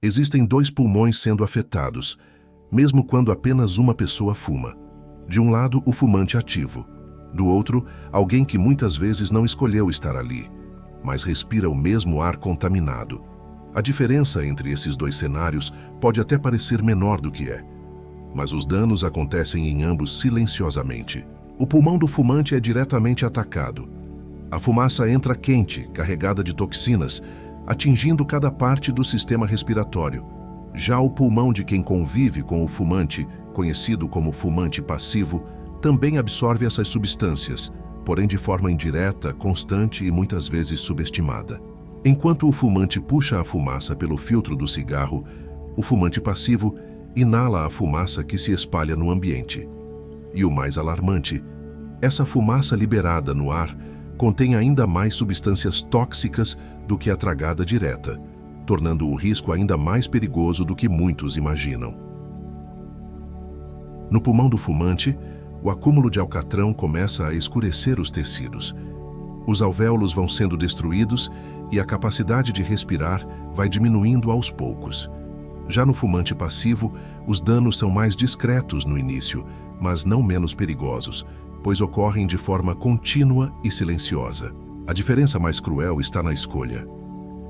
Existem dois pulmões sendo afetados, mesmo quando apenas uma pessoa fuma. De um lado, o fumante ativo. Do outro, alguém que muitas vezes não escolheu estar ali, mas respira o mesmo ar contaminado. A diferença entre esses dois cenários pode até parecer menor do que é, mas os danos acontecem em ambos silenciosamente. O pulmão do fumante é diretamente atacado. A fumaça entra quente, carregada de toxinas, atingindo cada parte do sistema respiratório. Já o pulmão de quem convive com o fumante, conhecido como fumante passivo, também absorve essas substâncias, porém de forma indireta, constante e muitas vezes subestimada. Enquanto o fumante puxa a fumaça pelo filtro do cigarro, o fumante passivo inala a fumaça que se espalha no ambiente. E o mais alarmante, essa fumaça liberada no ar contém ainda mais substâncias tóxicas do que a tragada direta, tornando o risco ainda mais perigoso do que muitos imaginam. No pulmão do fumante, o acúmulo de alcatrão começa a escurecer os tecidos. Os alvéolos vão sendo destruídos e a capacidade de respirar vai diminuindo aos poucos. Já no fumante passivo, os danos são mais discretos no início, mas não menos perigosos, pois ocorrem de forma contínua e silenciosa. A diferença mais cruel está na escolha.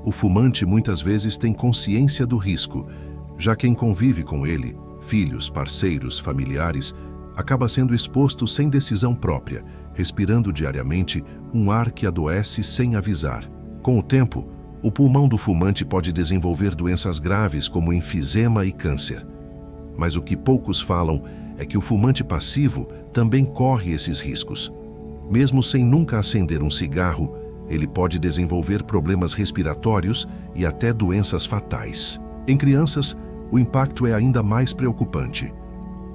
O fumante muitas vezes tem consciência do risco, já quem convive com ele, filhos, parceiros, familiares, acaba sendo exposto sem decisão própria, respirando diariamente um ar que adoece sem avisar. Com o tempo, o pulmão do fumante pode desenvolver doenças graves como enfisema e câncer. Mas o que poucos falam é que o fumante passivo também corre esses riscos. Mesmo sem nunca acender um cigarro, ele pode desenvolver problemas respiratórios e até doenças fatais. Em crianças, o impacto é ainda mais preocupante.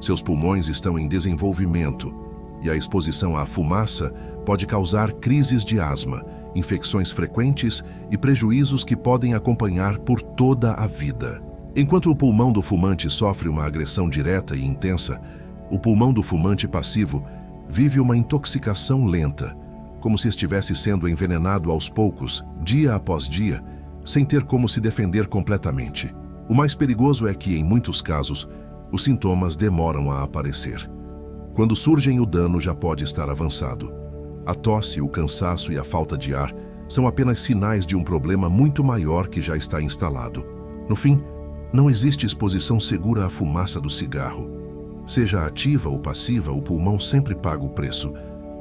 Seus pulmões estão em desenvolvimento e a exposição à fumaça pode causar crises de asma, infecções frequentes e prejuízos que podem acompanhar por toda a vida. Enquanto o pulmão do fumante sofre uma agressão direta e intensa, o pulmão do fumante passivo vive uma intoxicação lenta, como se estivesse sendo envenenado aos poucos, dia após dia, sem ter como se defender completamente. O mais perigoso é que, em muitos casos, os sintomas demoram a aparecer. Quando surgem, o dano já pode estar avançado. A tosse, o cansaço e a falta de ar são apenas sinais de um problema muito maior que já está instalado. No fim, não existe exposição segura à fumaça do cigarro. Seja ativa ou passiva, o pulmão sempre paga o preço.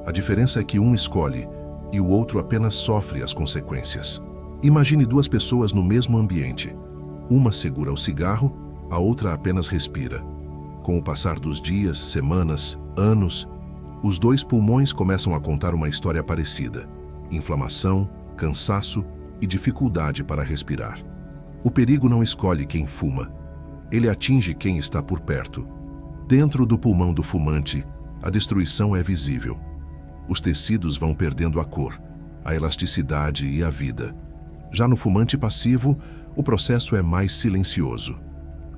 A diferença é que um escolhe e o outro apenas sofre as consequências. Imagine duas pessoas no mesmo ambiente. Uma segura o cigarro, a outra apenas respira. Com o passar dos dias, semanas, anos, os dois pulmões começam a contar uma história parecida: inflamação, cansaço e dificuldade para respirar. O perigo não escolhe quem fuma, ele atinge quem está por perto. Dentro do pulmão do fumante, a destruição é visível. Os tecidos vão perdendo a cor, a elasticidade e a vida. Já no fumante passivo, o processo é mais silencioso,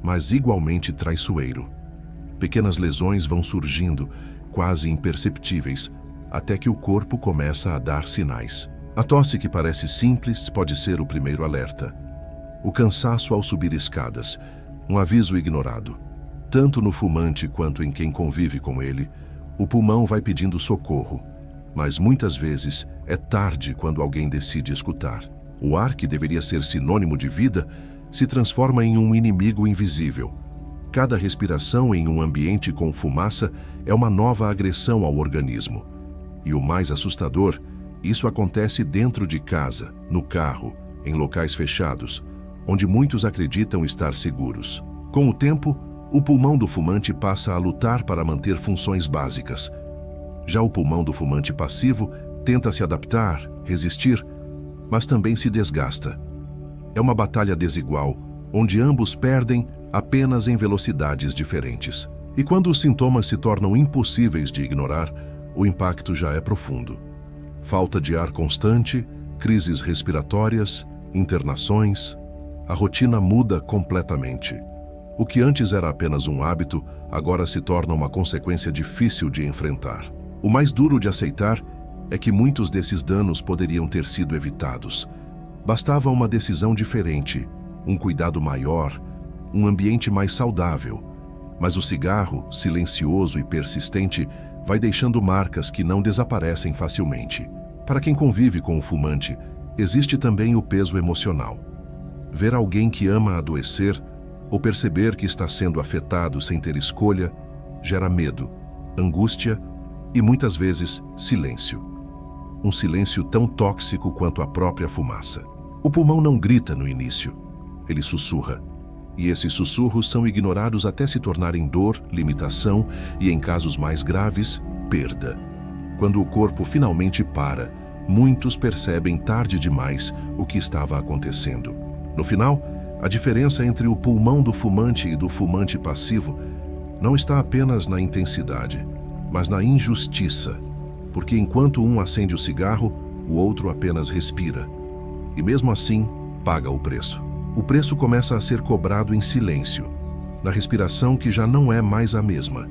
mas igualmente traiçoeiro. Pequenas lesões vão surgindo, quase imperceptíveis, até que o corpo começa a dar sinais. A tosse, que parece simples, pode ser o primeiro alerta. O cansaço ao subir escadas, um aviso ignorado. Tanto no fumante quanto em quem convive com ele, o pulmão vai pedindo socorro, mas muitas vezes é tarde quando alguém decide escutar. O ar, que deveria ser sinônimo de vida, se transforma em um inimigo invisível. Cada respiração em um ambiente com fumaça é uma nova agressão ao organismo. E o mais assustador, isso acontece dentro de casa, no carro, em locais fechados, onde muitos acreditam estar seguros. Com o tempo, o pulmão do fumante passa a lutar para manter funções básicas. Já o pulmão do fumante passivo tenta se adaptar, resistir, mas também se desgasta. É uma batalha desigual, onde ambos perdem apenas em velocidades diferentes. E quando os sintomas se tornam impossíveis de ignorar, o impacto já é profundo. Falta de ar constante, crises respiratórias, internações. A rotina muda completamente. O que antes era apenas um hábito, agora se torna uma consequência difícil de enfrentar. O mais duro de aceitar é que muitos desses danos poderiam ter sido evitados. Bastava uma decisão diferente um cuidado maior, um ambiente mais saudável. Mas o cigarro, silencioso e persistente, vai deixando marcas que não desaparecem facilmente. Para quem convive com o fumante, existe também o peso emocional. Ver alguém que ama adoecer ou perceber que está sendo afetado sem ter escolha gera medo, angústia e muitas vezes silêncio. Um silêncio tão tóxico quanto a própria fumaça. O pulmão não grita no início, ele sussurra. E esses sussurros são ignorados até se tornarem dor, limitação e, em casos mais graves, perda. Quando o corpo finalmente para, muitos percebem tarde demais o que estava acontecendo. No final, a diferença entre o pulmão do fumante e do fumante passivo não está apenas na intensidade, mas na injustiça, porque enquanto um acende o cigarro, o outro apenas respira. E mesmo assim, paga o preço. O preço começa a ser cobrado em silêncio, na respiração que já não é mais a mesma.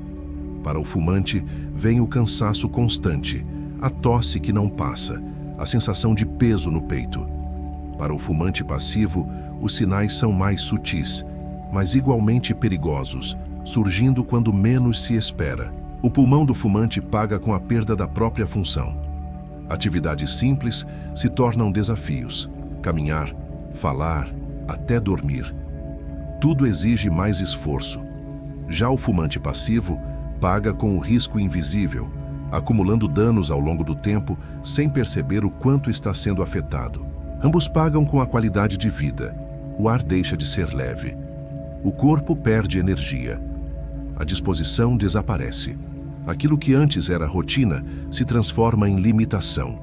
Para o fumante, vem o cansaço constante, a tosse que não passa, a sensação de peso no peito. Para o fumante passivo, os sinais são mais sutis, mas igualmente perigosos, surgindo quando menos se espera. O pulmão do fumante paga com a perda da própria função. Atividades simples se tornam desafios. Caminhar, falar, até dormir. Tudo exige mais esforço. Já o fumante passivo paga com o risco invisível, acumulando danos ao longo do tempo sem perceber o quanto está sendo afetado. Ambos pagam com a qualidade de vida. O ar deixa de ser leve. O corpo perde energia. A disposição desaparece. Aquilo que antes era rotina se transforma em limitação.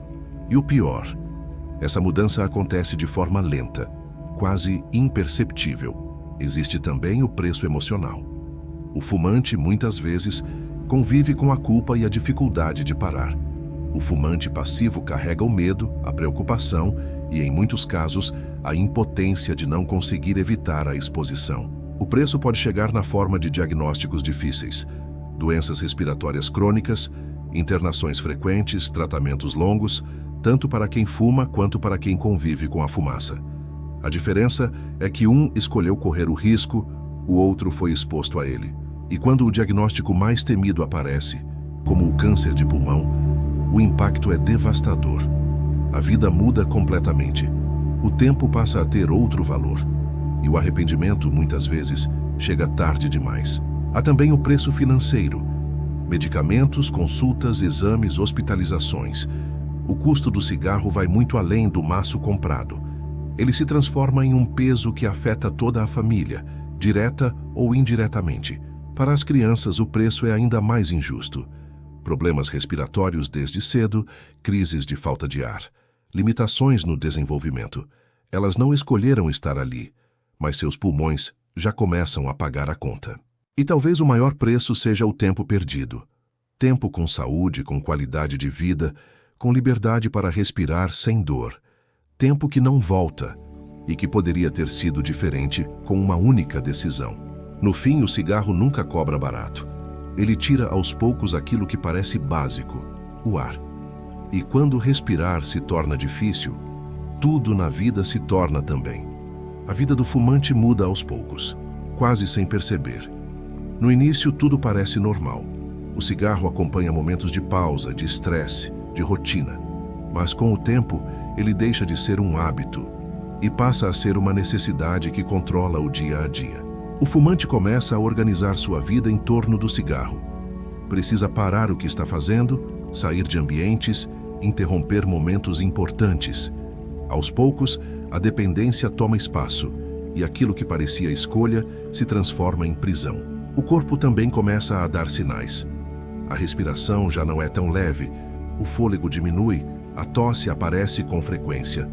E o pior, essa mudança acontece de forma lenta, quase imperceptível. Existe também o preço emocional. O fumante, muitas vezes, convive com a culpa e a dificuldade de parar. O fumante passivo carrega o medo, a preocupação e, em muitos casos, a impotência de não conseguir evitar a exposição. O preço pode chegar na forma de diagnósticos difíceis, doenças respiratórias crônicas, internações frequentes, tratamentos longos, tanto para quem fuma quanto para quem convive com a fumaça. A diferença é que um escolheu correr o risco, o outro foi exposto a ele. E quando o diagnóstico mais temido aparece, como o câncer de pulmão, o impacto é devastador. A vida muda completamente. O tempo passa a ter outro valor. E o arrependimento, muitas vezes, chega tarde demais. Há também o preço financeiro. Medicamentos, consultas, exames, hospitalizações. O custo do cigarro vai muito além do maço comprado. Ele se transforma em um peso que afeta toda a família, direta ou indiretamente. Para as crianças, o preço é ainda mais injusto. Problemas respiratórios desde cedo, crises de falta de ar, limitações no desenvolvimento. Elas não escolheram estar ali, mas seus pulmões já começam a pagar a conta. E talvez o maior preço seja o tempo perdido. Tempo com saúde, com qualidade de vida, com liberdade para respirar sem dor. Tempo que não volta e que poderia ter sido diferente com uma única decisão. No fim, o cigarro nunca cobra barato. Ele tira aos poucos aquilo que parece básico, o ar. E quando respirar se torna difícil, tudo na vida se torna também. A vida do fumante muda aos poucos, quase sem perceber. No início, tudo parece normal. O cigarro acompanha momentos de pausa, de estresse, de rotina. Mas com o tempo, ele deixa de ser um hábito e passa a ser uma necessidade que controla o dia a dia. O fumante começa a organizar sua vida em torno do cigarro. Precisa parar o que está fazendo, sair de ambientes, interromper momentos importantes. Aos poucos, a dependência toma espaço e aquilo que parecia escolha se transforma em prisão. O corpo também começa a dar sinais. A respiração já não é tão leve, o fôlego diminui, a tosse aparece com frequência.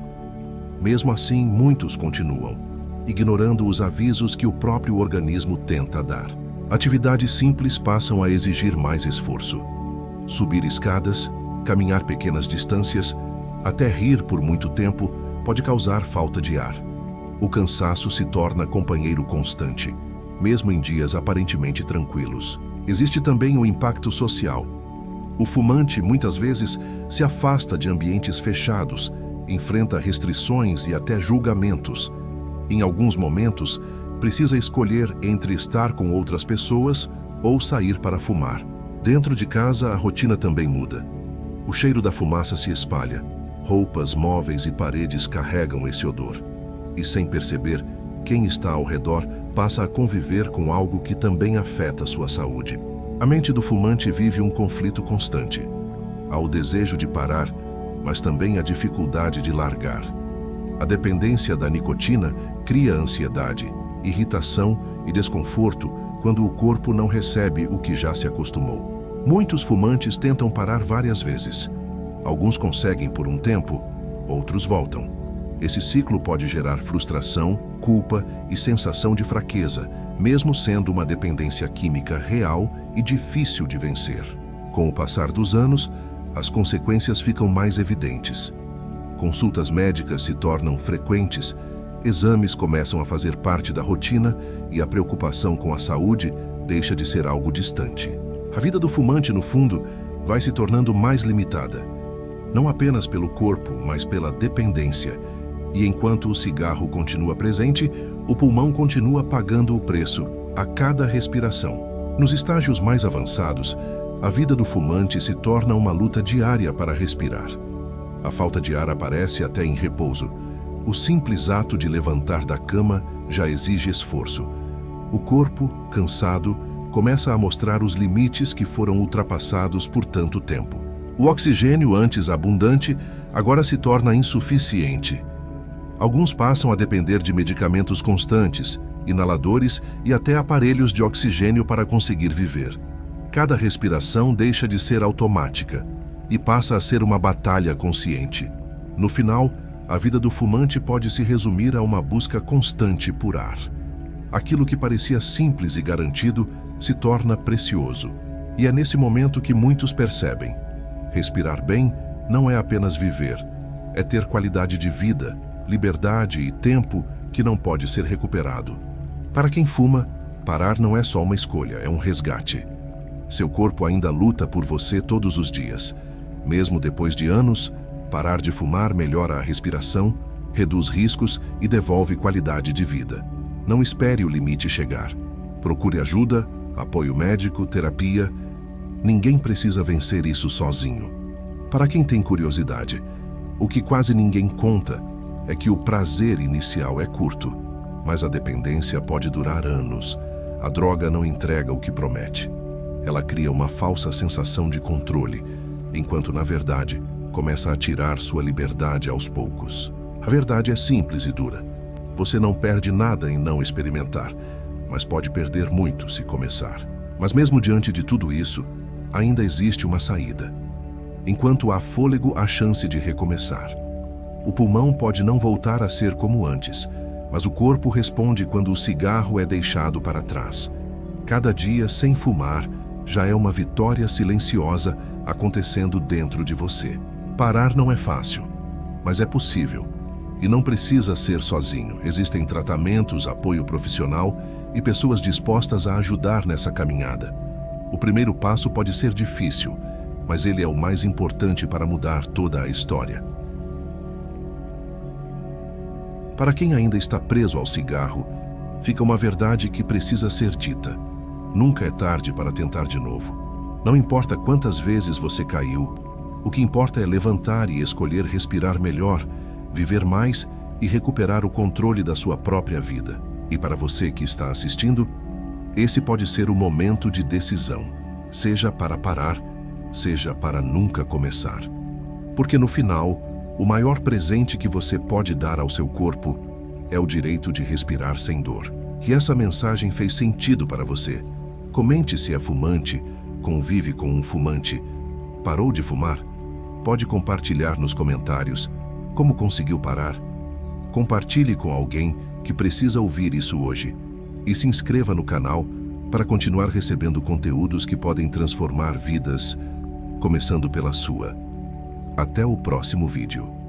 Mesmo assim, muitos continuam, ignorando os avisos que o próprio organismo tenta dar. Atividades simples passam a exigir mais esforço. Subir escadas, caminhar pequenas distâncias, até rir por muito tempo, pode causar falta de ar. O cansaço se torna companheiro constante, mesmo em dias aparentemente tranquilos. Existe também o impacto social. O fumante, muitas vezes, se afasta de ambientes fechados, enfrenta restrições e até julgamentos. Em alguns momentos, precisa escolher entre estar com outras pessoas ou sair para fumar. Dentro de casa, a rotina também muda. O cheiro da fumaça se espalha. Roupas, móveis e paredes carregam esse odor. E sem perceber, quem está ao redor passa a conviver com algo que também afeta sua saúde. A mente do fumante vive um conflito constante. Há o desejo de parar, mas também a dificuldade de largar. A dependência da nicotina cria ansiedade, irritação e desconforto quando o corpo não recebe o que já se acostumou. Muitos fumantes tentam parar várias vezes. Alguns conseguem por um tempo, outros voltam. Esse ciclo pode gerar frustração, culpa e sensação de fraqueza, mesmo sendo uma dependência química real e difícil de vencer. Com o passar dos anos, as consequências ficam mais evidentes. Consultas médicas se tornam frequentes, exames começam a fazer parte da rotina e a preocupação com a saúde deixa de ser algo distante. A vida do fumante, no fundo, vai se tornando mais limitada. Não apenas pelo corpo, mas pela dependência. E enquanto o cigarro continua presente, o pulmão continua pagando o preço a cada respiração. Nos estágios mais avançados, a vida do fumante se torna uma luta diária para respirar. A falta de ar aparece até em repouso. O simples ato de levantar da cama já exige esforço. O corpo, cansado, começa a mostrar os limites que foram ultrapassados por tanto tempo. O oxigênio, antes abundante, agora se torna insuficiente. Alguns passam a depender de medicamentos constantes, inaladores e até aparelhos de oxigênio para conseguir viver. Cada respiração deixa de ser automática e passa a ser uma batalha consciente. No final, a vida do fumante pode se resumir a uma busca constante por ar. Aquilo que parecia simples e garantido se torna precioso. E é nesse momento que muitos percebem: respirar bem não é apenas viver, é ter qualidade de vida, liberdade e tempo que não pode ser recuperado. Para quem fuma, parar não é só uma escolha, é um resgate. Seu corpo ainda luta por você todos os dias. Mesmo depois de anos, parar de fumar melhora a respiração, reduz riscos e devolve qualidade de vida. Não espere o limite chegar. Procure ajuda, apoio médico, terapia. Ninguém precisa vencer isso sozinho. Para quem tem curiosidade, o que quase ninguém conta é que o prazer inicial é curto, mas a dependência pode durar anos. A droga não entrega o que promete. Ela cria uma falsa sensação de controle, enquanto, na verdade, começa a tirar sua liberdade aos poucos. A verdade é simples e dura. Você não perde nada em não experimentar, mas pode perder muito se começar. Mas mesmo diante de tudo isso, ainda existe uma saída. Enquanto há fôlego, há chance de recomeçar. O pulmão pode não voltar a ser como antes, mas o corpo responde quando o cigarro é deixado para trás. Cada dia sem fumar já é uma vitória silenciosa acontecendo dentro de você. Parar não é fácil, mas é possível. E não precisa ser sozinho. Existem tratamentos, apoio profissional e pessoas dispostas a ajudar nessa caminhada. O primeiro passo pode ser difícil, mas ele é o mais importante para mudar toda a história. Para quem ainda está preso ao cigarro, fica uma verdade que precisa ser dita. Nunca é tarde para tentar de novo. Não importa quantas vezes você caiu, o que importa é levantar e escolher respirar melhor, viver mais e recuperar o controle da sua própria vida. E para você que está assistindo, esse pode ser o momento de decisão, seja para parar, seja para nunca começar. Porque no final, o maior presente que você pode dar ao seu corpo é o direito de respirar sem dor. E essa mensagem fez sentido para você. Comente se é fumante, convive com um fumante, parou de fumar. Pode compartilhar nos comentários como conseguiu parar. Compartilhe com alguém que precisa ouvir isso hoje. E se inscreva no canal para continuar recebendo conteúdos que podem transformar vidas, começando pela sua. Até o próximo vídeo.